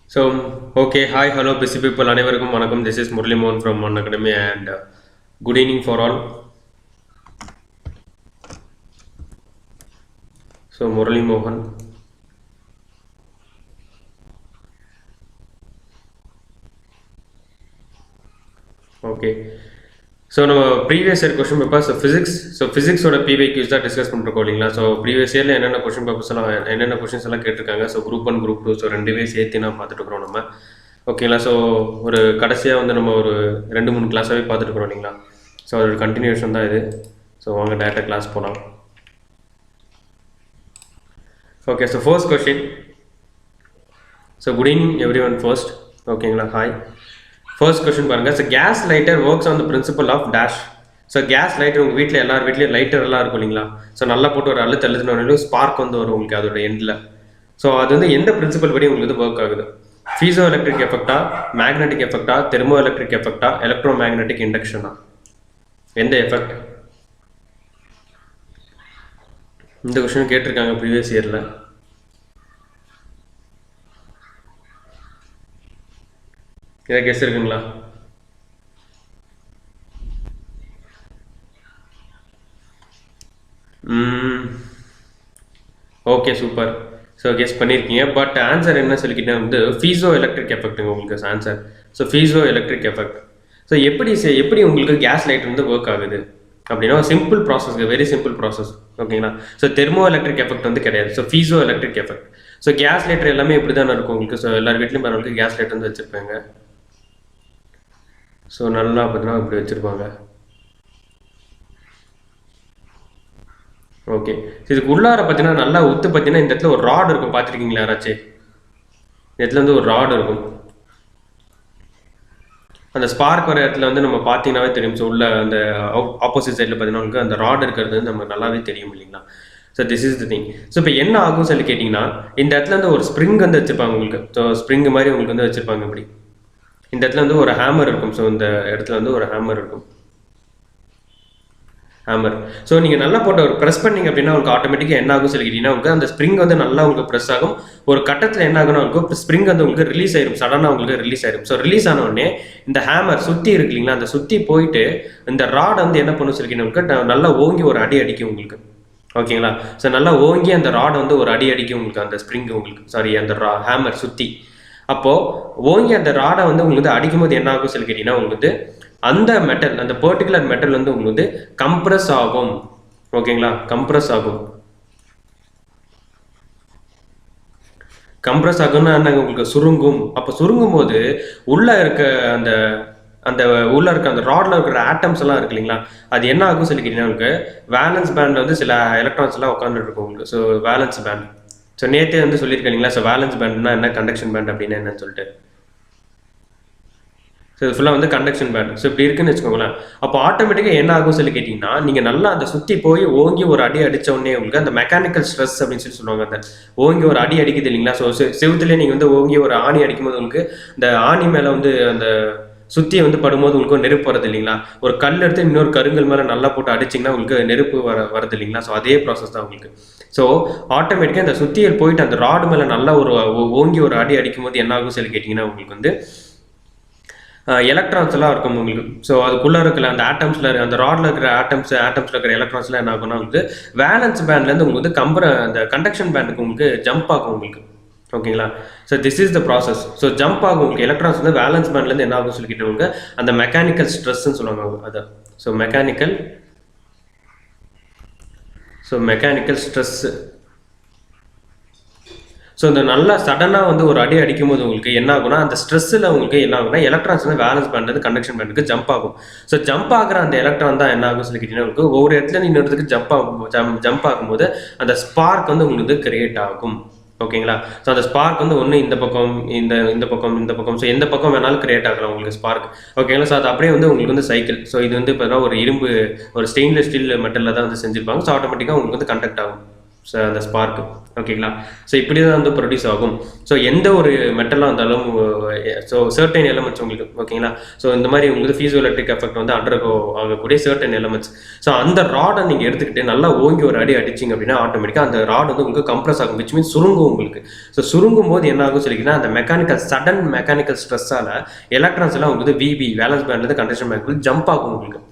So, okay, hi, hello, busy people. அனைவருக்கும் வணக்கம். This is Muralimohan from Unacademy and good evening for all. So, Muralimohan. Okay. So நம்ம previous year question papers ஃபிசிக்ஸோட PYQs தான் discuss பண்ணிருக்கோம் இல்லைங்களா. So previous இயரில் என்னென்ன question papers எல்லாம் என்னென்ன கொஷின்ஸ் எல்லாம் கேட்டிருக்காங்க. ஸோ குரூப் 1 குரூப் 2 ஸோ ரெண்டுமே சேர்த்து நான் பார்த்துட்டு இருக்கிறோம் நம்ம. ஓகேங்களா. ஸோ ஒரு கடைசியாக வந்து நம்ம ஒரு 2-3 கிளாஸாகவே பார்த்துட்டு இருக்கிறோம் இல்லைங்களா. ஸோ அதோட கண்டினியூஷன் தான் இது. ஸோ வாங்க டேரெக்டாக கிளாஸ் போகலாம். Okay, so first question. So good evening everyone first. ஓகேங்களா, ஹாய். ஃபர்ஸ்ட் கொஸ்டின் பாருங்கள். So gas lighter works on the principle of dash. So gas lighter உங்கள் வீட்டில் எல்லார் வீட்லேயும் லைட்டர் எல்லாம் இருக்கும் இல்லைங்களா. ஸோ நல்லா போட்டு ஒரு அழுத்தினோட ஸ்பார்க் வந்து வரும் உங்களுக்கு அதோட எண்டில். ஸோ அது வந்து எந்த பிரின்சிபல் படி உங்களுக்கு வந்து ஒர்க் ஆகுது? ஃபீசோ எலக்ட்ரிக் எஃபெக்டா, மேக்னெட்டிக் எஃபெக்டா, தெர்மோ எலக்ட்ரிக் எஃபெக்டா, எலக்ட்ரோ மேக்னெட்டிக் இண்டக்ஷனா? எந்த எஃபெக்ட்? இந்த கொஸ்டின் கேட்டிருக்காங்க ப்ரீவியஸ் இயரில். இதை கெஸ் இருக்குங்களா? Okay, super. ஸோ கெஸ் பண்ணியிருக்கீங்க. பட் ஆன்சர் என்ன சொல்லிக்கிட்டேன் வந்து ஃபீசோ எலக்ட்ரிக் எஃபெக்ட்டுங்க உங்களுக்கு answer. So piezo electric effect. So எப்படி உங்களுக்கு கேஸ் லைட் வந்து ஒர்க் ஆகுது அப்படின்னா simple process, very simple process. ஓகேங்களா. ஸோ தெர்மோ எலக்ட்ரிக் எஃபெக்ட் வந்து கிடையாது. So piezo electric effect. So gas lighter எல்லாமே இப்படி தானே இருக்கும் உங்களுக்கு. ஸோ எல்லார் வீட்லையும் பாருங்களுக்கு கேஸ் லைட் வந்து வச்சுருப்பாங்க. ஸோ நல்லா பார்த்தீங்கன்னா இப்படி வச்சுருப்பாங்க. ஓகே, இதுக்கு உள்ளார பார்த்தீங்கன்னா நல்லா உத்து பார்த்தீங்கன்னா இந்த இடத்துல ஒரு ராட் இருக்கும். பார்த்துருக்கீங்களா யாராச்சும்? இந்த இடத்துல வந்து ஒரு ராட் இருக்கும். அந்த ஸ்பார்க் வர இடத்துல வந்து நம்ம பார்த்தீங்கன்னாவே தெரியும். ஸோ உள்ள அந்த ஆப்போசிட் சைடில் பார்த்தீங்கன்னா உங்களுக்கு அந்த ராட் இருக்கிறது வந்து நம்ம நல்லாவே தெரியும் இல்லைங்களா. So this is the thing. So இப்போ என்ன ஆகும் சொல்லி கேட்டிங்கன்னா இந்த இடத்துல வந்து ஒரு ஸ்ப்ரிங் வந்து வச்சுருப்பாங்க உங்களுக்கு. ஸோ ஸ்ப்ரிங் மாதிரி உங்களுக்கு வந்து வச்சுருப்பாங்க இப்படி. இந்த இடத்துல வந்து ஒரு ஹேமர் இருக்கும். ஸோ இந்த இடத்துல வந்து ஒரு ஹேமர் இருக்கும். ஹேமர். ஸோ நீங்கள் நல்லா போட்ட ஒரு ப்ரெஸ் பண்ணிங்க அப்படின்னா உங்களுக்கு ஆட்டோமேட்டிக்காக என்ன ஆகும் சொல்லிக்கிட்டீங்கன்னா உங்களுக்கு அந்த ஸ்ப்ரிங் வந்து நல்லா உங்களுக்கு ப்ரெஸ் ஆகும். ஒரு கட்டத்தில் என்ன ஆகுனா உங்களுக்கு ஸ்ப்ரிங் வந்து உங்களுக்கு ரிலீஸ் ஆயிரும். சடனாக உங்களுக்கு ரிலீஸ் ஆயிரும். ஸோ ரிலீஸ் ஆன உடனே இந்த ஹேமர் சுற்றி இருக்கு இல்லைங்களா, அந்த சுற்றி போயிட்டு இந்த ராட் வந்து என்ன பண்ணும் சொல்லிக்கிட்டீங்கன்னா உங்களுக்கு நல்லா ஓங்கி ஒரு அடி அடிக்கும் உங்களுக்கு. ஓகேங்களா. ஸோ நல்லா ஓங்கி அந்த ராட் வந்து ஒரு அடி அடிக்கும் உங்களுக்கு அந்த ஸ்ப்ரிங் உங்களுக்கு, சாரி அந்த ஹேமர் சுற்றி. அப்போது ஓங்கி அந்த ராடை வந்து உங்களுக்கு அடிக்கும் போது என்ன ஆகும் சொல்லி கேட்டிங்கன்னா உங்களுக்கு அந்த மெட்டல், அந்த பர்டிகுலர் மெட்டல் வந்து உங்களுக்கு கம்ப்ரஸ் ஆகும். ஓகேங்களா. கம்ப்ரஸ் ஆகும். கம்ப்ரஸ் ஆகும்னா என்ன உங்களுக்கு சுருங்கும். அப்போ சுருங்கும் போது உள்ள இருக்க அந்த அந்த உள்ள இருக்க அந்த ராட்ல இருக்கிற ஆட்டம்ஸ் எல்லாம் இருக்கு இல்லைங்களா, அது என்ன ஆகும் சொல்லி கேட்டீங்கன்னா உங்களுக்கு வேலன்ஸ் பேண்ட்ல வந்து சில எலக்ட்ரான்ஸ் எல்லாம் உட்காந்துட்டு இருக்கும் உங்களுக்கு. So valence pant. ஸோ நேற்றே வந்து சொல்லியிருக்கேன் இல்லைங்களா. ஸோ வேலன்ஸ் பேண்ட்னா என்ன, கண்டக்ஷன் பேண்ட் அப்படின்னு என்னன்னு சொல்லிட்டு. ஸோ இது ஃபுல்லாக வந்து கண்டக்ஷன் பேண்ட். ஸோ இப்படி இருக்குன்னு வச்சுக்கோங்களேன். அப்போ ஆட்டோமேட்டிக்காக என்ன ஆகும் சொல்லி கேட்டிங்கன்னா நீங்கள் நல்லா அந்த சுற்றி போய் ஓங்கி ஒரு அடி அடித்த உடனே உங்களுக்கு அந்த மெக்கானிக்கல் ஸ்ட்ரெஸ் அப்படின்னு சொல்லி சொல்லுவாங்க. அந்த ஓங்கி ஒரு அடி அடிக்குது இல்லைங்களா. ஸோ செவுத்துலேயே நீங்கள் வந்து ஓங்கி ஒரு ஆணி அடிக்கும்போது உங்களுக்கு இந்த ஆணி மேலே வந்து அந்த சுற்றி வந்து படும்போது உங்களுக்கு நெருப்பு வரது இல்லைங்களா. ஒரு கல் எடுத்து இன்னொரு கருங்கல் மேலே நல்லா போட்டு அடிச்சிங்கன்னா உங்களுக்கு நெருப்பு வரது இல்லைங்களா. ஸோ அதே ப்ராசஸ் தான் உங்களுக்கு. ஸோ ஆட்டோமேட்டிக்காக அந்த சுத்தியில் போயிட்டு அந்த ராடு மேலே நல்லா ஒரு ஓங்கி ஒரு அடி அடிக்கும்போது என்ன ஆகும் சொல்லி கேட்டிங்கன்னா உங்களுக்கு வந்து எலக்ட்ரான்ஸ் எல்லாம் இருக்கும் உங்களுக்கு. ஸோ அதுக்குள்ளே இருக்கிற அந்த ஆட்டம்ஸில் அந்த ராடில் இருக்கிற ஆட்டம்ஸில் இருக்கிற எலக்ட்ரான்ஸ்லாம் என்ன ஆகும்னா வந்து வேலன்ஸ் பேண்ட்லேருந்து உங்களுக்கு வந்து அந்த கண்டக்ஷன் பேண்டுக்கு உங்களுக்கு ஜம்ப் ஆகும் உங்களுக்கு. ஓகேங்களா. So this is the process. So jump ஆகும் உங்களுக்கு எலக்ட்ரான்ஸ் வந்து வேலன்ஸ் பேண்ட்லேருந்து என்ன ஆகும் சொல்லிக்கிட்டவங்க அந்த மெக்கானிக்கல் ஸ்ட்ரெஸ்ன்னு சொல்லுவாங்க அதை. So mechanical stress. ஸோ இந்த நல்லா சடனாக வந்து ஒரு அடி அடிக்கும் போது உங்களுக்கு என்ன ஆகும்னா அந்த ஸ்ட்ரெஸ்ஸில் உங்களுக்கு என்ன ஆகும்னா எலக்ட்ரான்ஸ் வந்து வேலன்ஸ் பேண்ட் கண்டக்ஷன் பேண்டுக்கு ஜம்ப் ஆகும். ஸோ ஜம்ப் ஆகிற அந்த எலக்ட்ரான் தான் என்ன ஆகும் சொல்லி கேட்டீங்கன்னா உங்களுக்கு ஒவ்வொரு இடத்துல இன்னொருத்துக்கு ஜம்ப் ஆகும்போது அந்த ஸ்பார்க் வந்து உங்களுக்கு கிரியேட் ஆகும். ஓகேங்களா. ஸோ அந்த ஸ்பார்க் வந்து ஒன்று இந்த பக்கம் இந்த பக்கம் ஸோ எந்த பக்கம் வேணாலும் கிரியேட் ஆகலாம் உங்களுக்கு ஸ்பார்க். ஓகேங்களா. ஸோ அது அப்படியே வந்து உங்களுக்கு வந்து சைக்கிள். ஸோ இது வந்து இப்போ ஒரு இரும்பு ஒரு ஸ்டெயின்லெஸ் ஸ்டீல் மெட்டலில் தான் வந்து செஞ்சுருப்பாங்க. ஸோ ஆட்டோமேட்டிக்காக உங்களுக்கு வந்து கண்டக்ட் ஆகும். அந்த ஸ்பார்க்கு. ஓகேங்களா? ஸோ இப்படி தான் வந்து ப்ரொடியூஸ் ஆகும். ஸோ எந்த ஒரு மெட்டலாக இருந்தாலும் ஸோ சர்டைன் எலமெண்ட்ஸ் உங்களுக்கு, ஓகேங்களா? ஸோ இந்த மாதிரி உங்களுக்கு ஃபீசோ எலக்ட்ரிக் எஃபெக்ட் வந்து அண்டர்கோ ஆகக்கூடிய சர்டைன் எலமெண்ட்ஸ். ஸோ அந்த ராடை நீங்கள் எடுத்துக்கிட்டு நல்லா ஓங்கி ஒரு அடி அடிச்சிங்க அப்படின்னா ஆட்டோமேட்டிக்காக அந்த ராட் வந்து உங்களுக்கு கம்ப்ரஸ் ஆகும், விச் மீன்ஸ் சுருங்கும் உங்களுக்கு. ஸோ சுருங்கும் போது என்ன ஆகும் சொல்லிங்கன்னா அந்த சடன் மெக்கானிக்கல் ஸ்ட்ரெஸ்ஸால் எலக்ட்ரான்ஸ் எல்லாம் உங்களுக்கு விபி வேலன்ஸ் பேண்ட்லேருந்து கண்டக்ஷன் பேண்ட் ஜம்ப் ஆகும் உங்களுக்கு.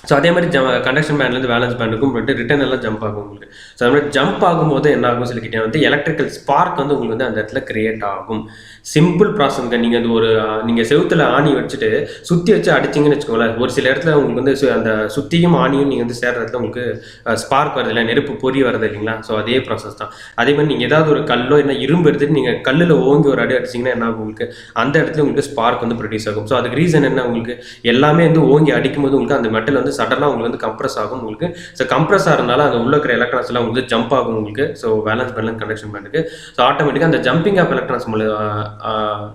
ஸோ அதே மாதிரி கண்டக்ஷன் பேண்ட்லேருந்து வேலன்ஸ் பேண்டுக்கும் போய்ட்டு ரிட்டர்ன் எல்லாம் ஜம்ப் ஆகும் உங்களுக்கு. ஸோ அது மாதிரி ஜம்ப் ஆகும்போது என்ன ஆகும் சொல்லிக்கிட்டே வந்து எலக்ட்ரிக்கல் ஸ்பார்க் வந்து உங்களுக்கு வந்து அந்த இடத்துல கிரியேட் ஆகும். சிம்பிள் ப்ராசஸ்ங்க. நீங்கள் அது நீங்கள் செவுத்தில் ஆணி வச்சுட்டு சுற்றி வச்சு அடிச்சிங்கன்னு வச்சுக்கோங்களேன், ஒரு சில இடத்துல உங்களுக்கு வந்து அந்த சுற்றியும் ஆணியும் நீங்கள் வந்து சேர்ற இடத்துல உங்களுக்கு ஸ்பார்க் வருது இல்லை, நெருப்பு பொறி வருது இல்லைங்களா? ஸோ அதே ப்ராசஸ் தான். அதே மாதிரி நீங்கள் ஏதாவது ஒரு கல்லோ என்ன இரும்பு எடுத்துட்டு நீங்கள் கல்லில் ஓங்கி ஒரு அடி அடிச்சிங்கன்னா என்ன ஆகும் உங்களுக்கு, அந்த இடத்துல உங்களுக்கு ஸ்பார்க் வந்து ப்ரொடியூஸ் ஆகும். ஸோ அதுக்கு ரீசன் என்ன, உங்களுக்கு எல்லாமே வந்து ஓங்கி அடிக்கும்போது உங்களுக்கு அந்த மெட்டல் வந்து சடனாக உங்களுக்கு வந்து கம்ப்ரஸ் ஆகும் உங்களுக்கு. ஸோ கம்ப்ரஸ் ஆகிறதுனால அந்த உள்ள இருக்கிற எலக்ட்ரான்ஸ் எல்லாம் உங்களுக்கு ஜம்ப் ஆகும் உங்களுக்கு. ஸோ வேலன்ஸ் பேண்ட் கண்டக்ஷன் பேண்டுக்கு. ஸோ ஆட்டோமேட்டிக்காக அந்த ஜம்பிங் ஆஃப் எலக்ட்ரான்ஸ்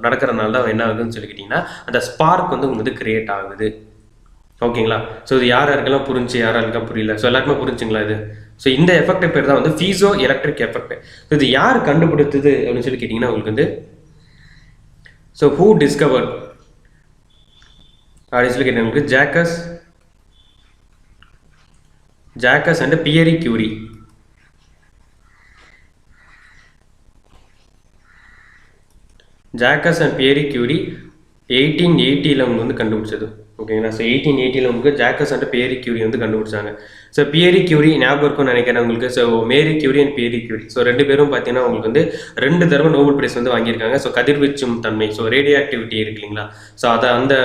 நடக்கிறதுனால தான் என்ன ஆகுதுன்னு சொல்லிக்கிட்டீங்கன்னா அந்த ஸ்பார்க் வந்து உங்களுக்கு கிரியேட் ஆகுது. ஓகேங்களா? ஸோ இது யாருக்கெல்லாம் புரிஞ்சு யாருக்கெல்லாம் புரியல? ஸோ எல்லாருக்குமே புரிஞ்சுங்களா இது? ஸோ இந்த எஃபெக்ட் பேர் தான் வந்து ஃபீசோ எலக்ட்ரிக் எஃபெக்ட். ஸோ இது யார் கண்டுபிடித்தது அப்படின்னு சொல்லி கேட்டிங்கன்னா உங்களுக்கு வந்து ஸோ ஹூ டிஸ்கவர் அப்படின்னு சொல்லி கேட்டீங்க உங்களுக்கு ஜாக்கஸ் and Peary Curie. ஜாக்கஸ் and Peary Curie 1880 உங்களுக்கு வந்து கண்டுபிடிச்சது. ஓகேங்களா? ஸோ 1880 உங்களுக்கு ஜாக்கஸ் அண்ட் பியரி கியூரி வந்து கண்டுபிடிச்சாங்க. ஸோ பியரி கியூரி ஞாபகம் இருக்கும்னு நினைக்கிறேன் உங்களுக்கு. So Marie Curie and Peary Curie. So ரெண்டு பேரும் பார்த்தீங்கன்னா உங்களுக்கு வந்து 2 தடவை நோபல் பிரைஸ் வந்து வாங்கியிருக்காங்க. ஸோ கதிர்வீச்சும் தன்மை, ஸோ ரேடியோ ஆக்டிவிட்டி இருக்கு இல்லைங்களா? ஸோ அதை அந்த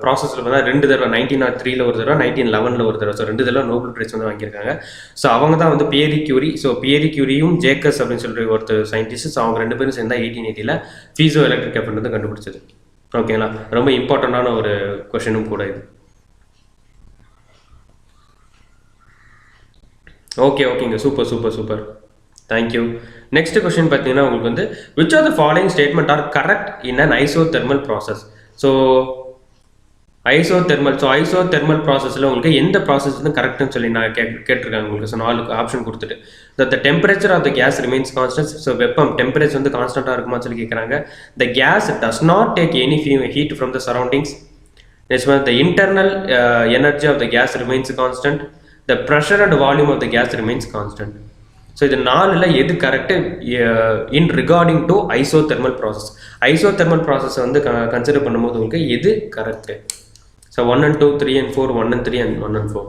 ப்ராசஸில் பார்த்தா 2 தடவை 1903 ஒரு தடவை 1911 ஒரு தடவை. ஸோ 2 தடவை நோபல் பிரைஸ் வந்து வாங்கியிருக்காங்க. ஸோ அவங்க தான் வந்து Peary Curie. So Peary கியூரியும் Jacks அப்படின்னு சொல்லிட்டு ஒருத்தர் சயின்டிஸ்ட். ஸோ அவங்க 2 பேரும் சேர்ந்தா 1880 ஃபீசோ எலக்ட்ரிக் எஃபெக்ட் வந்து கண்டுபிடிச்சது. ஓகேங்களா? ரொம்ப இம்பார்ட்டண்டான ஒரு கொஷனும் கூட இது. ஓகேங்க, சூப்பர். தேங்க்யூ. நெக்ஸ்ட் கொஸ்டின் பார்த்தீங்கன்னா உங்களுக்கு வந்து which are the following statement are correct in an isothermal process. So isothermal ப்ராசஸில் உங்களுக்கு எந்த ப்ராசஸ் வந்து கரெக்ட்னு சொல்லி நான் கேட்டிருக்காங்க உங்களுக்கு. ஸோ 4 ஆப்ஷன் கொடுத்துட்டு the temperature of the gas remains constant. So வெப்பம் டெம்பரேச்சர் வந்து கான்ஸ்டன்ட்டாக இருக்குமா சொல்லி கேட்குறாங்க. The gas does not take any heat from the surroundings. Next the internal energy of the gas remains constant. The pressure and volume of the gas remains constant. So இது 4ல் எது correct in regarding to isothermal process. Isothermal ப்ராசஸை வந்து consider பண்ணும்போது உங்களுக்கு எது correct? So 1 and 2, 3 and 4, 1 and 3 and 1 and 4.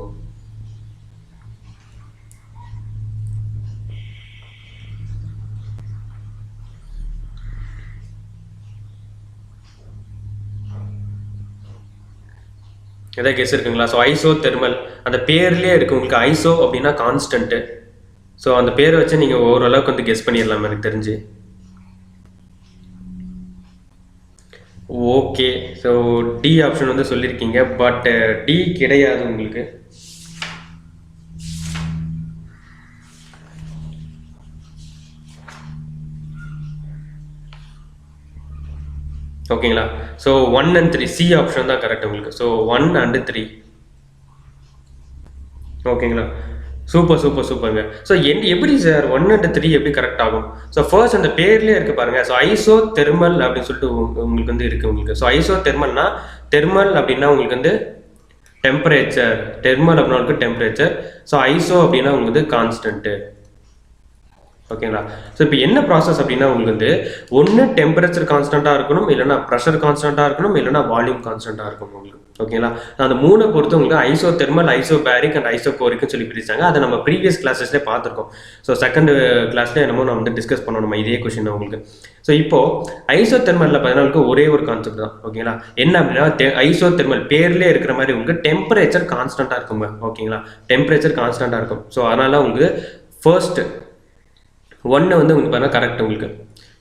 எதாவது guess இருக்குங்களா? ஸோ ஐசோதெர்மல் அந்த பேர்லேயே இருக்கு உங்களுக்கு. ஐசோ அப்படின்னா கான்ஸ்டன்ட்டு. ஸோ அந்த பேரை வச்சு நீங்கள் ஓரளவுக்கு வந்து கெஸ் பண்ணிடலாம் எனக்கு தெரிஞ்சு. ஓகே, ஸோ டி ஆப்ஷன் வந்து சொல்லியிருக்கீங்க, பட் டி கிடையாது உங்களுக்கு. ஓகேங்களா? ஸோ 1 and 3 சி ஆப்ஷன் தான் கரெக்ட் உங்களுக்கு. So 1 and 3. ஓகேங்களா? சூப்பருங்க. ஸோ எப்படி சார் 1 and 3 எப்படி கரெக்ட் ஆகும்? ஸோ ஃபர்ஸ்ட் அந்த பேர்லேயே இருக்குது பாருங்கள். ஸோ ஐசோ தெர்மல் அப்படின்னு சொல்லிட்டு உங்களுக்கு வந்து இருக்குது உங்களுக்கு. ஸோ ஐசோ தெர்மல்னா தெர்மல் அப்படின்னா உங்களுக்கு வந்து டெம்பரேச்சர், தெர்மல் அப்படின்னா உங்களுக்கு டெம்பரேச்சர். ஸோ ஐசோ அப்படின்னா உங்களுக்கு வந்து கான்ஸ்டன்ட்டு. ஓகேங்களா? ஸோ இப்போ என்ன ப்ராசஸ் அப்படின்னா உங்களுக்கு வந்து ஒன்று டெம்பரேச்சர் கான்ஸ்டண்ட்டாக இருக்கணும், இல்லைனா ப்ரெஷர் கான்ஸ்டண்ட்டாக இருக்கணும், இல்லைனா வால்யூம் கான்ஸ்டண்ட்டாக இருக்கணும் உங்களுக்கு. ஓகேங்களா? அந்த 3 பொறுத்து உங்களுக்கு ஐசோ தெர்மல், ஐசோபேரிக் அண்ட் ஐசோகோரிக்னு சொல்லி பிரிச்சாங்க. அதை நம்ம ப்ரீவியஸ் கிளாஸஸ்லேயே பார்த்துருக்கோம். ஸோ செகண்ட் கிளாஸ்லேயே என்னமோ நம்ம வந்து டிஸ்கஸ் பண்ணணும் இதே கொஸ்டின் உங்களுக்கு. ஸோ இப்போது ஐசோ தெர்மலில் பார்த்தீங்கன்னா ஒரே ஒரு கான்செப்ட் தான். ஓகேங்களா? என்ன அப்படின்னா ஐசோ தெர்மல் பேர்லேயே இருக்கிற மாதிரி உங்களுக்கு டெம்பரேச்சர் கான்ஸ்டண்ட்டாக இருக்குங்க. ஓகேங்களா? டெம்பரேச்சர் கான்ஸ்டண்ட்டாக இருக்கும். ஸோ அதனால் உங்களுக்கு ஃபர்ஸ்ட் 1 வந்து உங்களுக்கு பார்த்தா கரெக்ட் உங்களுக்கு.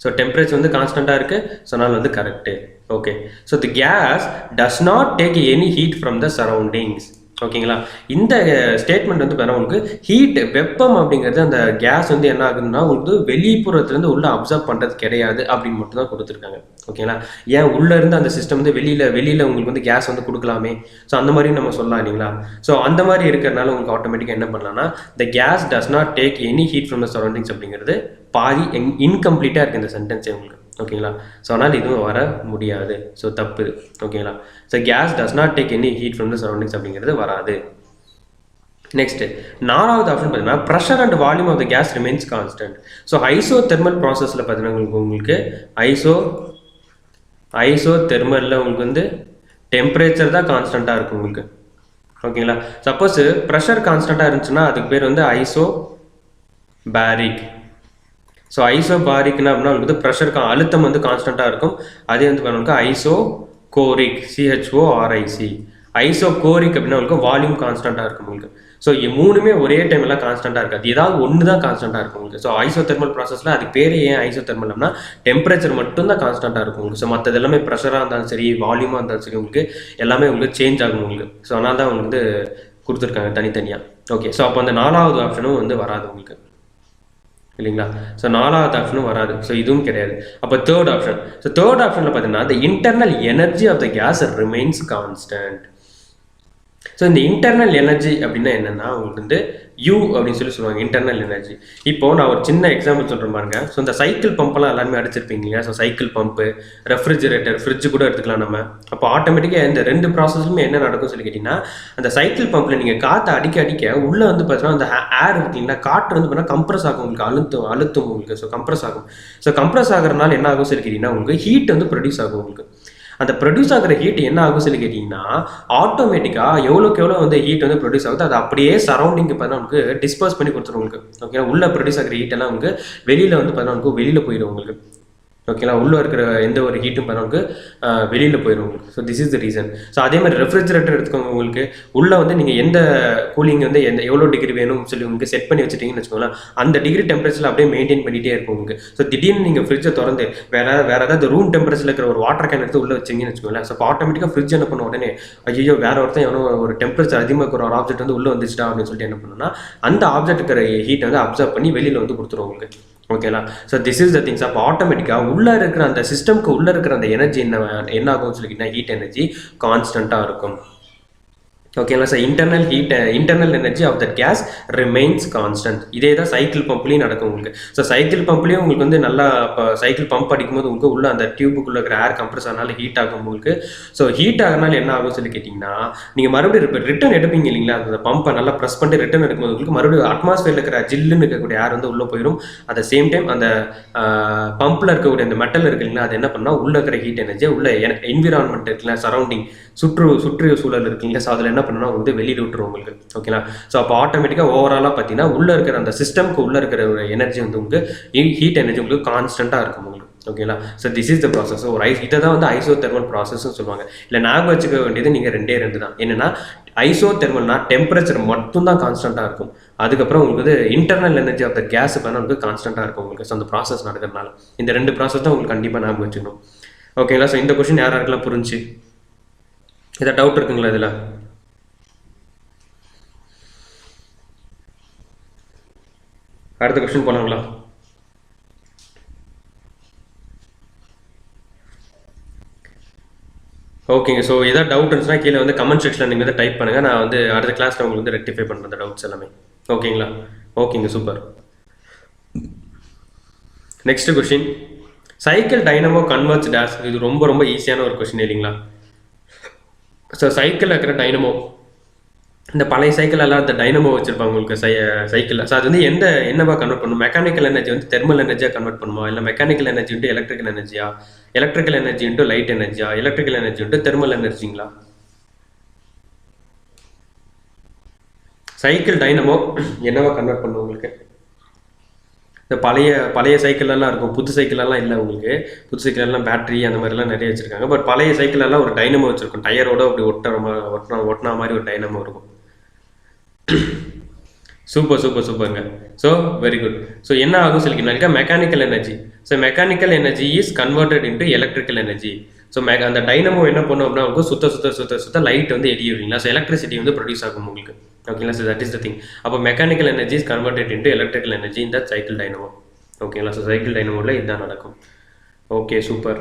ஸோ டெம்பரேச்சர் வந்து கான்ஸ்டண்ட்டாக இருக்குது. ஸோ அதனால் வந்து correct. Okay, so the gas does not take any heat from the surroundings. ஓகேங்களா. இந்த ஸ்டேட்மெண்ட் வந்து பார்த்தீங்கன்னா உங்களுக்கு ஹீட் வெப்பம் அப்படிங்கிறது அந்த கேஸ் வந்து என்ன ஆகுதுன்னா உங்களுக்கு வெளிப்புறத்துலேருந்து உள்ள அப்சர்வ் பண்ணுறது கிடையாது அப்படின்னு மட்டும் தான் கொடுத்துருக்காங்க. ஓகேங்களா. ஏன் உள்ளே இருந்து அந்த சிஸ்டம் வந்து வெளியில் உங்களுக்கு வந்து கேஸ் வந்து கொடுக்கலாமே. ஸோ அந்த மாதிரி நம்ம சொல்லலாம் இல்லைங்களா. ஸோ அந்த மாதிரி இருக்கிறனால உங்களுக்கு ஆட்டோமேட்டிக்காக என்ன பண்ணலாம்னா the gas does not take any heat from the surroundings அப்படிங்கிறது பாதி இன்கம்ப்ளீட்டாக இருக்குது இந்த சென்டென்ஸே உங்களுக்கு. ஓகேங்களா. ஸோ அதனால் இதுவும் வர முடியாது. ஸோ தப்பு. ஓகேங்களா. So gas does not take any heat from the surroundings அப்படிங்கிறது வராது. நெக்ஸ்ட் 4வது ஆப்ஷன் பார்த்தீங்கன்னா pressure and volume of the gas remains constant. So isothermal ப்ராசஸில் பார்த்தீங்கன்னா உங்களுக்கு ஐசோதெர்மலில் உங்களுக்கு வந்து டெம்பரேச்சர் தான் கான்ஸ்டண்ட்டாக இருக்கும் உங்களுக்கு. ஓகேங்களா. சப்போஸ் ப்ரெஷர் கான்ஸ்டண்ட்டாக இருந்துச்சுன்னா அதுக்கு பேர் வந்து ஐசோபாரிக். ஸோ ஐசோபாரிக்னா அப்படின்னா உங்களுக்கு வந்து ப்ரெஷர் அழுத்தம் வந்து கான்ஸ்டண்ட்டாக இருக்கும். அதே வந்து உங்களுக்கு ஐசோகோரிக் CHORIC. ஐசோகோரிக் அப்படின்னா உங்களுக்கு வால்யூம் கான்ஸ்டண்ட்டாக இருக்கும் உங்களுக்கு. ஸோ மூணுமே ஒரே டைம் எல்லாம் கான்ஸ்டண்ட்டாக இருக்காது. ஏதாவது ஒன்று தான் கான்ஸ்டண்ட்டாக இருக்கும் உங்களுக்கு. ஸோ ஐசோதெர்மல் ப்ராசஸில் அதுக்கு பேர் ஏன் ஐசோதெர்மல் அப்படின்னா டெம்பரேச்சர் மட்டும் தான் கான்ஸ்டண்ட்டாக இருக்கும் உங்களுக்கு. ஸோ மற்றது எல்லாமே ப்ரெஷராக இருந்தாலும் சரி வால்யூமாக இருந்தாலும் சரி உங்களுக்கு எல்லாமே உங்களுக்கு சேஞ்ச் ஆகும் உங்களுக்கு. ஸோ அதனால தான் உங்களுக்கு வந்து கொடுத்துருக்காங்க தனித்தனியாக. ஓகே. ஸோ அப்போ அந்த 4வது ஆப்ஷனும் வந்து வராது உங்களுக்கு இல்லைங்களா. ஸோ 4வது ஆப்ஷனும் வராது. ஸோ இதுவும் கிடையாது. அப்போ 3rd ஆப்ஷன். ஸோ 3rd ஆப்ஷனில் பார்த்தீங்கன்னா the internal energy of the gas remains constant. So இந்த இன்டர்னல் எனர்ஜி அப்படின்னா என்னென்னா உங்களுக்கு வந்து யூ அப்படின்னு சொல்லுவாங்க இன்டர்னல் எனர்ஜி. இப்போது நான் ஒரு சின்ன எக்ஸாம்பிள் சொல்கிறேன் பாருங்க. ஸோ இந்த சைக்கிள் பம்பெல்லாம் எல்லாருமே அடிச்சிருப்பீங்க இல்லையா. So cycle pump, refrigerator, fridge கூட எடுத்துக்கலாம் நம்ம. அப்போ ஆட்டோமேட்டிக்காக இந்த 2 ப்ராசஸ்லுமே என்ன நடக்கும் சொல்லி கேட்டிங்கன்னா அந்த சைக்கிள் பம்பில் நீங்கள் காற்றை அடிக்க உள்ளே வந்து பார்த்தீங்கன்னா அந்த ஏர் இருக்குங்களா காற்று வந்து பார்த்தீங்கன்னா கம்ப்ரஸ் ஆகும் உங்களுக்கு. அழுத்தம் உங்களுக்கு. ஸோ கம்ப்ரஸ் ஆகும். ஸோ கம்ப்ரஸ் ஆகிறதுனால என்ன ஆகும் சொல்லி கேட்டிங்கன்னா உங்களுக்கு ஹீட் வந்து ப்ரொடியூஸ் ஆகும் உங்களுக்கு. அந்த ப்ரொடியூஸ் ஆகிற ஹீட் என்ன ஆகும் சொல்லி கேட்டிங்கன்னா ஆட்டோமேட்டிக்காக எவ்வளோக்கு எவ்வளோ வந்து ஹீட் வந்து ப்ரொடியூஸ் ஆகுது அது அப்படியே சரௌண்டிங்க்கு பார்த்தா உங்களுக்கு டிஸ்பர்ஸ் பண்ணி கொடுத்துரும் உங்களுக்கு. ஓகே. உள்ளே ப்ரொடியூஸ் ஆகிற ஹீட் எல்லாம் உங்களுக்கு வெளியில் வந்து பார்த்தா உங்களுக்கு வெளியில் போயிடும் உங்களுக்கு. ஓகேங்களா. உள்ளே இருக்கிற எந்த ஒரு ஹீட்டும் பண்ணவங்களுக்கு வெளியில் போயிடும் உங்களுக்கு. So this is the reason. So அதே மாதிரி ரெஃப்ரிஜரேட்டர் எடுத்துக்கோங்க. உங்களுக்கு உள்ளே வந்து நீங்கள் எந்த கூலிங் வந்து எவ்வளோ டிகிரி வேணும்னு சொல்லி உங்களுக்கு செட் பண்ணி வச்சுட்டீங்கன்னு வச்சுக்கோங்களேன். அந்த டிகிரி டெம்பரேச்சரில் அப்படியே மெயின்டைன் பண்ணிகிட்டே இருக்கும் உங்களுக்கு. ஸோ திடீர்னு நீங்கள் ஃப்ரிட்ஜை திறந்து வேற ஏதாவது ரூம் டெம்பரேச்சரில் இருக்கிற ஒரு வாட்டர் கேன் எடுத்து உள்ளே வச்சிங்கன்னு வச்சுக்கோங்களேன். ஸோ ஆட்டோமேட்டிக்காக ஃப்ரிட்ஜ் என்ன பண்ண உடனே ஐயோ வேற ஒருத்தன் எவனோ ஒரு டெம்பரேச்சர் அதிகமாக இருக்கிற ஒரு ஆப்ஜெக்ட் வந்து உள்ளே வந்துச்சுட்டா அப்படின்னு சொல்லிட்டு என்ன பண்ணுன்னா அந்த ஆப்ஜெக்ட் இருக்கிற ஹீட்டை வந்து அப்சர்வ் பண்ணி வெளியில் வந்து கொடுத்துரும் உங்களுக்கு. ஓகேங்களா. So this is the things. அப்போ ஆட்டோமேட்டிக்காக உள்ளே இருக்கிற அந்த சிஸ்டம்க்கு உள்ளே இருக்கிற அந்த எனர்ஜி என்ன ஆகும்னு சொல்லிக்கிட்டா ஹீட் எனர்ஜி கான்ஸ்டண்ட்டாக இருக்கும். ஓகேங்களா. So internal energy of that gas remains constant. இதே தான் சைக்கிள் பம்ப்லேயும் நடக்கும் உங்களுக்கு. ஸோ சைக்கிள் பம்ப்லேயும் உங்களுக்கு வந்து நல்லா இப்போ சைக்கிள் பம்ப் அடிக்கும்போது உங்களுக்கு உள்ள அந்த டியூபுக்குள்ளே இருக்கிற ஏர் கம்ப்ரஸ் ஆனாலும் ஹீட் ஆகும் உங்களுக்கு. ஸோ ஹீட் ஆகிறனால என்ன ஆகும் சொல்லி கேட்டிங்கன்னா நீங்கள் மறுபடியும் ரிட்டர்ன் எடுப்பீங்க இல்லைங்களா. அந்த பம்பை நல்லா ப்ரெஸ் பண்ணிட்டு ரிட்டர்ன் எடுக்கும்போது உங்களுக்கு மறுபடியும் அட்மாஸ்பியரில் இருக்கிற ஜில்லுன்னு இருக்கக்கூடிய ஏர் வந்து உள்ளே போயிடும். அட் த சேம் டைம் அந்த பம்பில் இருக்கக்கூடிய அந்த மெட்டல் இருக்கு இல்லைங்களா அது என்ன பண்ணால் உள்ளே இருக்கிற ஹீட் எனர்ஜியை உள்ள என்விரான்மெண்ட் இருக்குல்ல சரௌண்டிங் சுற்று சூழல் இருக்குங்களா. ஸோ அதில் என்ன பண்ணணும்னா வந்து வெளியில் விட்டுரும் உங்களுக்கு. ஓகேங்களா. ஸோ அப்போ ஆட்டோமேட்டிக்காக ஓவராலாக பார்த்தீங்கன்னா உள்ளே இருக்கிற அந்த சிஸ்டம்க்கு உள்ளே இருக்கிற ஒரு எனர்ஜி வந்து உங்களுக்கு ஹீட் எனர்ஜி உங்களுக்கு கான்ஸ்டண்ட்டாக இருக்கும் உங்களுக்கு. ஓகேங்களா. So this is the process. ஒரு இதை தான் வந்து ஐசோதெர்மல் ப்ராசஸ்ன்னு சொல்லுவாங்க. இல்லை ஞாபகம் வச்சுக்க வேண்டியது நீங்கள் 2 தான். என்னென்னா ஐசோதெர்மல்னா டெம்பரேச்சர் மட்டும் தான் கான்ஸ்டண்ட்டாக இருக்கும். அதுக்கப்புறம் உங்களுக்கு internal energy of the gas பண்ணால் உங்களுக்கு கான்ஸ்டண்ட்டாக இருக்கும் உங்களுக்கு. ஸோ அந்த ப்ராசஸ் நடக்கிறதுனால இந்த 2 ப்ராசஸ் தான் உங்களுக்கு கண்டிப்பாக ஞாபகம் வச்சுக்கணும். ஓகேங்களா. ஸோ இந்த கொஸ்டின் யாருக்கெல்லாம் புரிஞ்சு ஏதாவது டவுட் இருக்குங்களா இதில்? அடுத்த கொஸ்டின் போனாங்களா? ஓகேங்க. ஸோ ஏதாவது டவுட் இருந்துச்சுன்னா கீழே வந்து கமெண்ட் செக்ஷனில் நீங்கள் வந்து டைப் பண்ணுங்கள். நான் வந்து அடுத்த கிளாஸில் உங்களுக்கு வந்து ரெக்டிஃபை பண்ணுற டவுட்ஸ் எல்லாமே. ஓகேங்களா. ஓகேங்க. Super. Next question cycle dynamo converts dash. இது ரொம்ப ஈஸியான ஒரு கொஸ்டின் இல்லைங்களா. ஸோ சைக்கிளில் இருக்கிற டைனமோ இந்த பழைய சைக்கிள் எல்லாம் இந்த டைனமோ வச்சிருப்பாங்க உங்களுக்கு சைக்கிளில். ஸோ அது வந்து என்னவா கன்வெர்ட் பண்ணும்? மெக்கானிக்கல் எனர்ஜி வந்து தெர்மல் எனர்ஜியாக கன்வெர்ட் பண்ணுமா, இல்லை மெக்கானிக்கல் எனர்ஜி வந்து எலக்ட்ரிக்கல் எனர்ஜியா, எலக்ட்ரிக்கல் எனர்ஜி வந்து லைட் எனர்ஜியா, எலக்ட்ரிக்கல் எனர்ஜி வந்து தெர்மல் எனர்ஜிங்களா? சைக்கிள் டைனமோ என்னவா கன்வெர்ட் பண்ணும் உங்களுக்கு? இந்த பழைய சைக்கிளெல்லாம் இருக்கும். புது சைக்கிளெல்லாம் இல்லை உங்களுக்கு. புது சைக்கிளெல்லாம் பேட்டரி அந்த மாதிரிலாம் நிறைய வச்சுருக்காங்க. பட் பழைய சைக்கிளெல்லாம் ஒரு டைனமோ வச்சுருக்கும். டயரோட அப்படி ஒட்டினா மாதிரி ஒரு டைனமோ இருக்கும். சூப்பருங்க. So very good. ஸோ என்ன ஆகும் சொல்லிக்கினாக்கா mechanical energy. So mechanical energy is converted into electrical energy. So அந்த டைனமோ என்ன பண்ணும் அப்படின்னா உங்களுக்கு சுத்த லைட் வந்து எரியும் இல்லைங்களா. ஸோ எலக்ட்ரிசிட்டி வந்து ப்ரொடியூஸ் ஆகும் உங்களுக்கு. ஓகேங்களா. So that is the thing. அப்போ mechanical energy is converted into electrical energy இந்த சைக்கிள் டைனமோ. ஓகேங்களா. ஸோ சைக்கிள் டைனமோவில் இதுதான் நடக்கும். Okay super.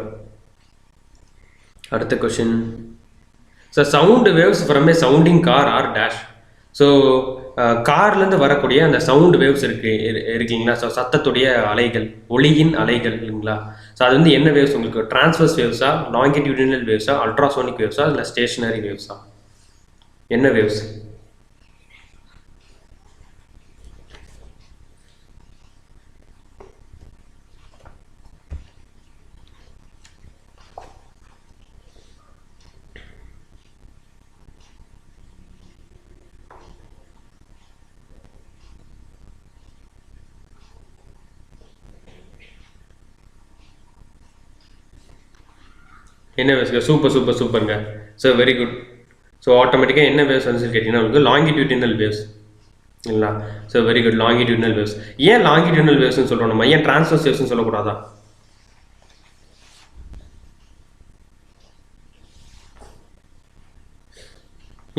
அடுத்த question. So sound waves from a sounding car are dash. So கார்லேருந்து வரக்கூடிய அந்த சவுண்ட் வேவ்ஸ் இருக்குங்களா. ஸோ சத்தத்துடைய அலைகள், ஒளியின் அலைகள் இல்லைங்களா. ஸோ அது வந்து என்ன வேவ்ஸ் உங்களுக்கு? டிரான்ஸ்வர்ஸ் வேவ்ஸா, லாங்கிடியூடினல் வேவ்ஸா, அல்ட்ராசோனிக் வேவ்ஸா, இல்லை ஸ்டேஷனரி வேவ்ஸா? என்ன வேவ்ஸ்? என்ன வேவ்ஸ்ங்க? சூப்பருங்க. So very good. ஸோ ஆட்டோமேட்டிக்காக என்ன வேவ்ஸ் வந்து கேட்டிங்கன்னா உங்களுக்கு லாங்கிடியூடினல் வேவ்ஸ் இல்லைங்களா. So very good, longitudinal waves. ஏன் லாங்கிடியூடினல் வேவ்ஸ்னு சொல்கிறோம் நம்ம? ஏன் டிரான்ஸ்வர்ஸ் வேவ்ஸ்னு சொல்லக்கூடாதா?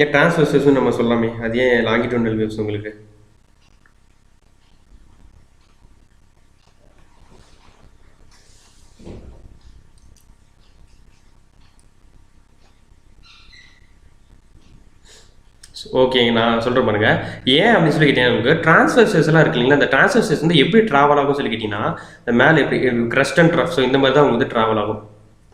ஏன் டிரான்ஸ்வர்ஸ் வேவ்ஸ்னு நம்ம சொல்லாமே? அது ஏன் லாங்கிடியூடினல் வேவ்ஸ் உங்களுக்கு? ஓகேங்க, நான் சொல்கிறேன் பாருங்க. ஏன் அப்படின்னு சொல்லி கேட்டீங்கன்னா உங்களுக்கு டிரான்ஸ்வர்சஸ் எல்லாம் இருக்கு இல்லைங்களா. அந்த டிரான்ஸ்வர்சஸ் வந்து எப்படி ட்ராவல் ஆகும் சொல்லி கேட்டிங்கன்னா, இந்த மேலே எப்படி கிரஸ்ட் அண்ட் ட்ரஃப், ஸோ இந்த மாதிரி தான் உங்களுக்கு வந்து ட்ராவல் ஆகும்.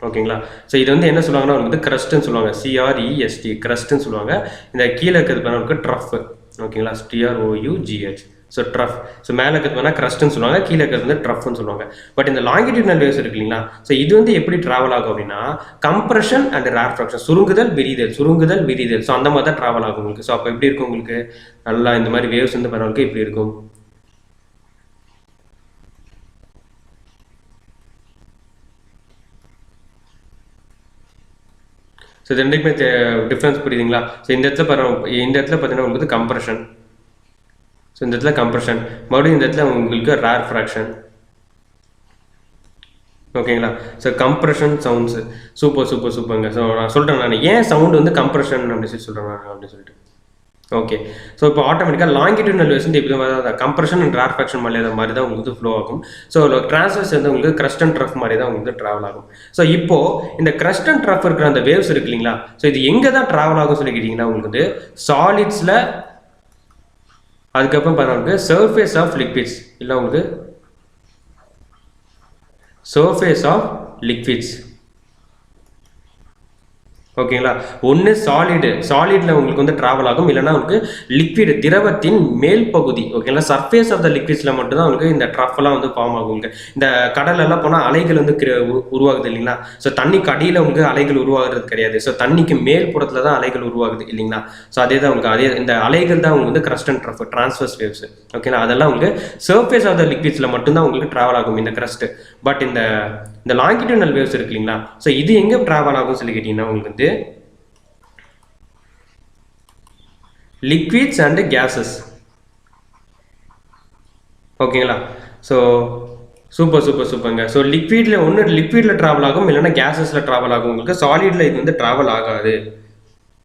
ஓகேங்களா. ஸோ இது வந்து என்ன சொல்லுவாங்கன்னா உங்களுக்கு வந்து கிரஸ்ட்னு சொல்லுவாங்க. சிஆர்இஎஸ்டி கிரஸ்ட்னு சொல்லுவாங்க. இந்த கீழே இருக்கிறது பார்த்தா ட்ரஃப். ஓகேங்களா. TROUGH. ஸோ ட்ரஃப். ஸோ மேலே இருக்கிறது வேணா கிரஸ்ட்னு சொல்லுவாங்க, கீழே இருக்கிறது வந்து ட்ரஃப்னு சொல்லுவாங்க. பட் இந்த லாங்கிடியூடினல் வேவ்ஸ் இருக்கு இல்லைங்களா. ஸோ இது வந்து எப்படி ட்ராவல் ஆகும் அப்படின்னா கம்ப்ரஷன் அண்ட் ரேர்ஃப்ராக்ஷன், சுருங்குதல் விரிதல். ஸோ அந்த மாதிரி தான் ட்ராவல் ஆகும் உங்களுக்கு. ஸோ அப்போ எப்படி இருக்கும் உங்களுக்கு? நல்லா இந்த மாதிரி வேவ்ஸ் வந்து பண்ணவங்களுக்கு இப்படி இருக்கும். ஸோ இது ரெண்டுக்குமே டிஃப்ரென்ஸ் புரியுதுங்களா. ஸோ இந்த இடத்துல பார்த்தீங்கன்னா உங்களுக்கு கம்ப்ரஷன். ஸோ இந்த இடத்துல கம்ப்ரஷன், மறுபடியும் இந்த இடத்துல உங்களுக்கு ரேர் ஃப்ராக்ஷன். ஓகேங்களா. ஸோ கம்ப்ரஷன் சவுண்ட்ஸு சூப்பருங்க. ஸோ நான் சொல்கிறேன், நான் ஏன் சவுண்ட் வந்து கம்ப்ரஷன் அப்படின்னு சொல்லி சொல்கிறேன் நான் அப்படின்னு சொல்லிட்டு. ஓகே. ஸோ இப்போ ஆட்டோமேட்டிக்காக லாங்கிடியூடினல் வேவ்ஸ் வந்து இப்படி தான் கம்ப்ரஷன் அண்ட் ரேர்ஃப்ராக்ஷன் மாதிரி தான் உங்களுக்கு ஃப்ளோ ஆகும். ஸோ டிரான்ஸ்வர்ஸ் வந்து உங்களுக்கு கிரஸ்ட் அண்ட் ட்ரஃப் மாதிரி தான் உங்களுக்கு ட்ராவல் ஆகும். ஸோ இப்போ இந்த கிரஸ்ட் அண்ட் ட்ரஃப் இருக்கிற அந்த வேவ்ஸ் இருக்கு இல்லைங்களா. ஸோ இது எங்கே தான் ட்ராவல் ஆகும் சொல்லி கேட்டிங்கன்னா உங்களுக்கு வந்து சாலிட்ஸில், அதுக்கப்புறம் பார்த்தா சர்ஃபேஸ் ஆஃப் லிக்விட்ஸ், இல்லை உங்களுக்கு சர்ஃபேஸ் ஆஃப் லிக்விட்ஸ். ஓகேங்களா. ஒன்று சாலிடில் உங்களுக்கு வந்து ட்ராவல் ஆகும், இல்லைனா உங்களுக்கு லிக்விட் திரவத்தின் மேல் பகுதி. ஓகேங்களா. சர்ஃபேஸ் ஆஃப் த லிக்விட்ஸில் மட்டும்தான் உங்களுக்கு இந்த ட்ரஃப்லாம் வந்து ஃபார்ம் ஆகும். இந்த கடலெல்லாம் போனால் அலைகள் வந்து உருவாகுது இல்லைங்களா. ஸோ தண்ணிக்கு அடியில் உங்களுக்கு அலைகள் உருவாகிறது கிடையாது. ஸோ தண்ணிக்கு மேல் புறத்தில் தான் அலைகள் உருவாகுது இல்லைங்களா. ஸோ அதே தான் உங்களுக்கு இந்த அலைகள் தான் உங்களுக்கு வந்து கிரஸ்ட் அண்ட் ட்ரஃப், டிரான்ஸ்வர்ஸ் வேவ்ஸ். ஓகேங்களா. அதெல்லாம் உங்களுக்கு சர்ஃபேஸ் ஆஃப் த லிக்விட்ஸில் மட்டும்தான் உங்களுக்கு ட்ராவல் ஆகும் இந்த கிரஸ்ட். பட் இந்த லாங்கிடியூடினல் வேவ்ஸ் இருக்கு இல்லைங்களா. ஸோ இது எங்கே ட்ராவல் ஆகும் சொல்லி கேட்டிங்கன்னா உங்களுக்கு வந்து லிக்விட்ஸ் அண்ட் கேஸஸ். ஓகேங்களா. ஸோ சூப்பருங்க. ஸோ லிக்விடில் ட்ராவல் ஆகும், இல்லைன்னா கேஸஸில் ட்ராவல் ஆகும். உங்களுக்கு சாலிடில் இது வந்து ட்ராவல் ஆகாது.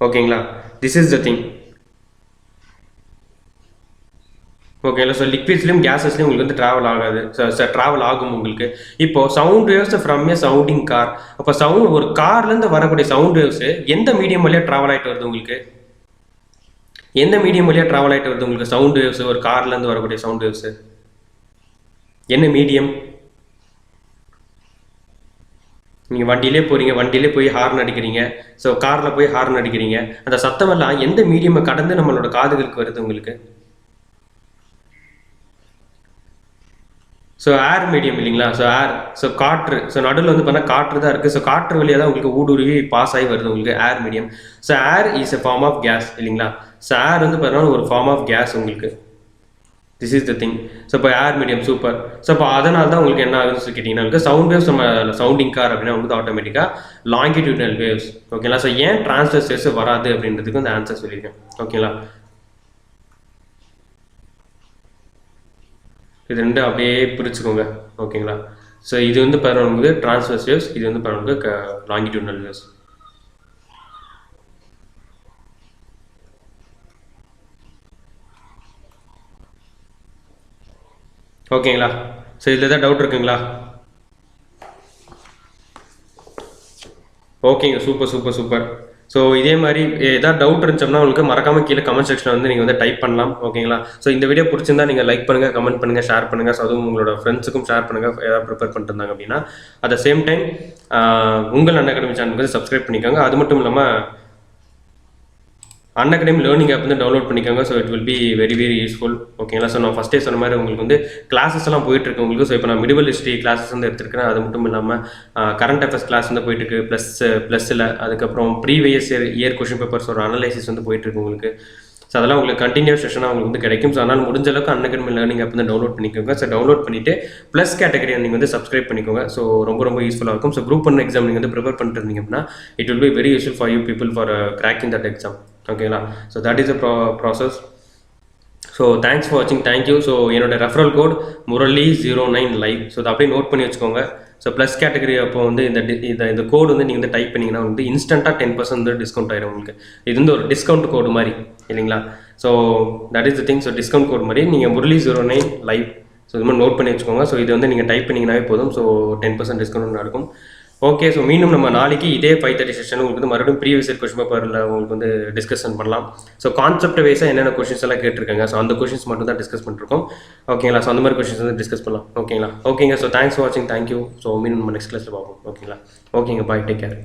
ஓகேங்களா. This is the thing. ஓகேங்களா. ஸோ லிக்விட்ஸ்லையும் கேஸஸ்லையும் உங்களுக்கு வந்து ட்ராவல் ஆகாது. ட்ராவல் ஆகும் உங்களுக்கு. இப்போ sound waves from a sounding car. அப்போ ஒரு கார்லேருந்து வரக்கூடிய சவுண்ட் வேவ்ஸ் எந்த மீடியம் வழியாக ட்ராவல் ஆகிட்டு வருது உங்களுக்கு? எந்த மீடியம் வழியாக ட்ராவல் ஆகிட்டு வருது உங்களுக்கு சவுண்ட் வேவ்ஸ்? ஒரு கார்லேருந்து வரக்கூடிய சவுண்ட் வேவ்ஸ் என்ன மீடியம்? நீங்கள் வண்டியிலே போய் ஹார்ன் அடிக்கிறீங்க. ஸோ காரில் போய் ஹார்ன் அடிக்கிறீங்க. அந்த சத்தமெல்லாம் எந்த மீடியமை கடந்து நம்மளோட காதுகளுக்கு வருது உங்களுக்கு? ஸோ ஏர் மீடியம் இல்லைங்களா. ஸோ காற்று. ஸோ நடுவில் வந்து பார்த்தா காற்று தான் இருக்குது. ஸோ காற்று வழியாக தான் உங்களுக்கு ஊடுருவி பாஸ் ஆகி வருது உங்களுக்கு air medium. So air is a form of gas இல்லைங்களா. ஸோ ஏர் வந்து பார்த்தீங்கன்னா ஒரு ஃபார்ம் ஆஃப் கேஸ் உங்களுக்கு. This is the thing. So இப்போ ஏர் மீடியம் சூப்பர். ஸோ இப்போ அதனால தான் உங்களுக்கு என்ன ஆகுதுன்னு கேட்டிங்கன்னா உங்களுக்கு சவுண்ட் வேவ்ஸ் நம்ம சவுண்டிங் கார் அப்படின்னா உங்களுக்கு ஆட்டோமேட்டிக்காக லாங்கிடியூடினல் வேவ்ஸ். ஓகேங்களா. ஸோ ஏன் டிரான்ஸ்வர்ஸ் வேவ்ஸ் வராது அப்படின்றதுக்கு அந்த ஆன்சர் சொல்லியிருக்கேன். ஓகேங்களா. இது ரெண்டு அப்படியே பிரிச்சுக்கோங்க. ஓகேங்களா. ஸோ இது வந்து பாருங்கள் உங்களுக்கு ட்ரான்ஸ்வர்ஸ் வேவ்ஸ், இது வந்து பாருங்கள் உங்களுக்கு லாங்கிடியூட்னல் வேவ்ஸ். ஓகேங்களா? ஸோ இதில் ஏதாவது டவுட் இருக்குங்களா? ஓகேங்க, சூப்பர். ஸோ இதே மாதிரி ஏதாவது டவுட் இருந்துச்சோம்னா உங்களுக்கு மறக்காம கீழே கமெண்ட் செக்ஷனில் வந்து நீங்கள் வந்து டைப் பண்ணலாம். ஓகேங்களா? ஸோ இந்த வீடியோ பிடிச்சிருந்தா நீங்கள் லைக் பண்ணுங்கள், கமெண்ட் பண்ணுங்கள், ஷேர் பண்ணுங்கள். ஸோ அதுவும் உங்களோட ஃப்ரெண்ட்ஸுக்கும் ஷேர் பண்ணுங்கள் ஏதாவது ப்ரிப்பேர் பண்ணிட்டு இருந்தாங்க அப்படின்னா. அட் த சேம் டைம் உங்கள் அன்அகாடமி சேனலுக்கு வந்து சப்ஸ்கிரைப் பண்ணிக்கோங்க. அது மட்டும் இல்லாமல் Unacademy லேர்னிங் ஆப் வந்து டவுன்லோட் பண்ணிக்கோங்க. So it will be very useful. ஓகேங்களா? ஸோ நான் ஃபஸ்ட்டே சொன்ன மாதிரி உங்களுக்கு வந்து கிளாஸஸ் எல்லாம் போயிட்டுருக்கு உங்களுக்கு. ஸோ இப்போ நான் மிடிவல் ஹிஸ்ட்ரி கிளாஸஸ் வந்து எடுத்துருக்கேன். அது மட்டும் இல்லாமல் கரண்ட் அஃபேர்ஸ் கிளாஸ் வந்து போயிட்டுருக்கு ப்ளஸ்ஸில். அதுக்கப்புறம் ப்ரீவியஸ் இயர் கொஷின் பேப்பர்ஸ் ஒரு அனலைசிஸ் வந்து போயிட்டுருக்கு உங்களுக்கு. ஸோ அதெல்லாம் உங்களுக்கு கண்டினியூஸ் செஷனாக உங்களுக்கு வந்து கிடைக்கும். ஸோ அதனால் முடிஞ்ச அளவுக்கு Unacademy லேர்னிங் ஆப் வந்து டவுன்லோட் பண்ணிக்கோங்க. ஸோ டவுன்லோட் பண்ணிவிட்டு ப்ளஸ் கேட்டகரி நீங்கள் வந்து சப்ஸ்கிரைப் பண்ணிக்கோங்க. ஸோ ரொம்ப யூஸ்ஃபுல்லாக இருக்கும். ஸோ குரூப் 1 எக்ஸாம் நீங்கள் வந்து ப்ரிப்பேர் பண்ணிட்டு இருந்தீங்க அப்படின்னா it will be very useful for you people for cracking that exam. ஓகேங்களா? So that is a process. So thanks for வாட்சிங், தேங்க்யூ. ஸோ என்னோட referral code Murali09 live. So அதை அப்படியே நோட் பண்ணி வச்சுக்கோங்க. ஸோ ப்ளஸ் கேட்டகரி அப்போ வந்து இந்த கோடு வந்து நீங்கள் வந்து டைப் பண்ணிங்கன்னா வந்து இன்ஸ்டண்ட்டாக 10% வந்து டிஸ்கவுண்ட் ஆயிடும் உங்களுக்கு. இது வந்து ஒரு டிஸ்கவுண்ட் கோடு மாதிரி இல்லைங்களா? So that is the thing. So discount code மாதிரி நீங்கள் Murali09 live. ஸோ இது மாதிரி நோட் பண்ணி வச்சுக்கோங்க. ஸோ இது வந்து நீங்கள் டைப் பண்ணிங்கனாவே போதும். ஸோ 10% டிஸ்கவுண்ட் நடக்கும். ஓகே, ஸோ மீண்டும் நம்ம நாளைக்கு இதே 5:30 செஷன் உங்களுக்கு வந்து மறுபடியும் ப்ரீவியஸ் இயர் கொஸ்டின் பேப்பரில் உங்களுக்கு வந்து டிஸ்கஷன் பண்ணலாம். ஸோ கான்செப்ட் வைஸாக என்னென்ன கொஷின்ஸ் எல்லாம் கேட்டிருக்காங்க, ஸோ அந்த கொஷின்ஸ் மட்டும் தான் டிஸ்கஸ் பண்ணிருக்கோம். ஓகேங்களா? ஸோ அந்த மாதிரி கொஷின்ஸ் வந்து டிஸ்கஸ் பண்ணலாம். ஓகேங்களா? ஓகேங்க. ஸோ தேங்க்ஸ் ஃபார் வாட்சிங், தேங்க்யூ. ஸோ மீண்டும் நம்ம நெக்ஸ்ட் கிளாஸில் பார்ப்போம். ஓகேங்களா? ஓகேங்க, பாய், டேக் கேர்.